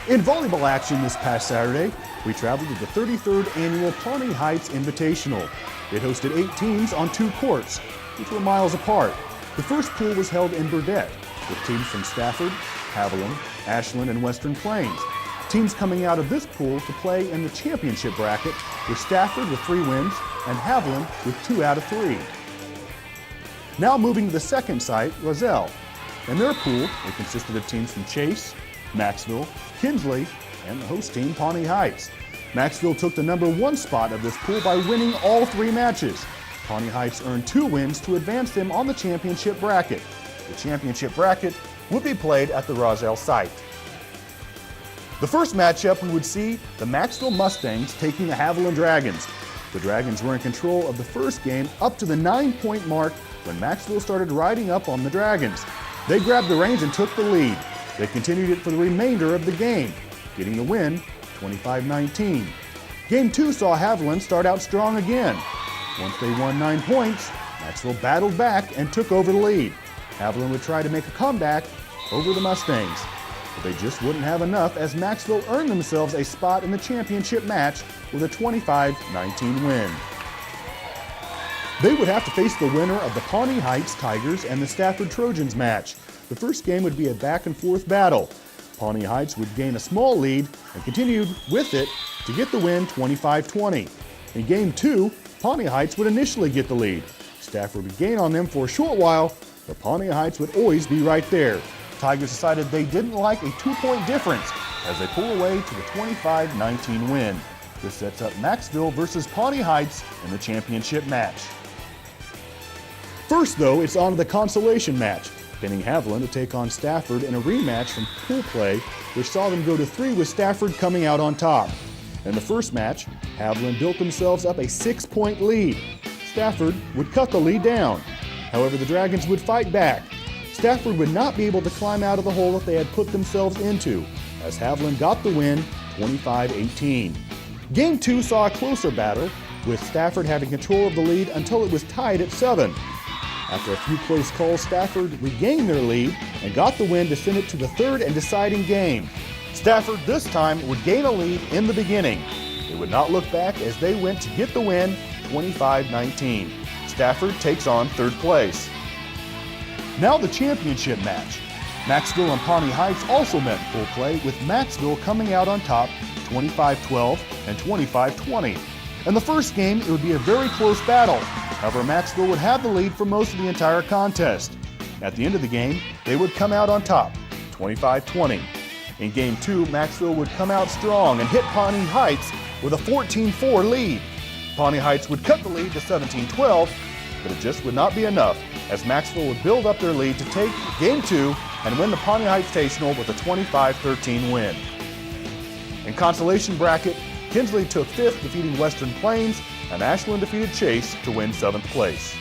In volleyball action this past Saturday, we traveled to the 33rd annual Pawnee Heights Invitational. It hosted 8 teams on 2 courts, which were miles apart. The first pool was held in Burdett, with teams from Stafford, Haviland, Ashland, and Western Plains. Teams coming out of this pool to play in the championship bracket were Stafford with 3 wins and Haviland with 2 out of 3. Now moving to the second site, Rozel. In their pool, it consisted of teams from Chase, Macksville, Kinsley, and the host team, Pawnee Heights. Macksville took the number 1 spot of this pool by winning all 3 matches. Pawnee Heights earned 2 wins to advance them on the championship bracket. The championship bracket would be played at the Rozel site. The first matchup, we would see the Macksville Mustangs taking the Haviland Dragons. The Dragons were in control of the first game up to the 9-point mark when Macksville started riding up on the Dragons. They grabbed the reins and took the lead. They continued it for the remainder of the game, getting the win 25-19. Game 2 saw Haviland start out strong again. Once they won 9 points, Macksville battled back and took over the lead. Haviland would try to make a comeback over the Mustangs, but they just wouldn't have enough as Macksville earned themselves a spot in the championship match with a 25-19 win. They would have to face the winner of the Pawnee Heights Tigers and the Stafford Trojans match. The first game would be a back-and-forth battle. Pawnee Heights would gain a small lead and continued with it to get the win 25-20. In Game 2, Pawnee Heights would initially get the lead. Stafford would gain on them for a short while, but Pawnee Heights would always be right there. Tigers decided they didn't like a 2-point difference as they pull away to the 25-19 win. This sets up Macksville versus Pawnee Heights in the championship match. First, though, it's on to the consolation match, pinning Haviland to take on Stafford in a rematch from pool play, which saw them go to 3 with Stafford coming out on top. In the first match, Haviland built themselves up a 6-point lead. Stafford would cut the lead down. However, the Dragons would fight back. Stafford would not be able to climb out of the hole that they had put themselves into, as Haviland got the win 25-18. Game 2 saw a closer battle, with Stafford having control of the lead until it was tied at 7. After a few close calls, Stafford regained their lead and got the win to send it to the 3rd and deciding game. Stafford this time would gain a lead in the beginning. They would not look back as they went to get the win 25-19. Stafford takes on 3rd place. Now the championship match. Macksville and Pawnee Heights also met in full play, with Macksville coming out on top 25-12 and 25-20. In the first game, it would be a very close battle. However, Macksville would have the lead for most of the entire contest. At the end of the game, they would come out on top, 25-20. In Game 2, Macksville would come out strong and hit Pawnee Heights with a 14-4 lead. Pawnee Heights would cut the lead to 17-12, but it just would not be enough, as Macksville would build up their lead to take Game 2 and win the Pawnee Heights Tational with a 25-13 win. In consolation bracket, Kinsley took 5th, defeating Western Plains, and Ashland defeated Chase to win 7th place.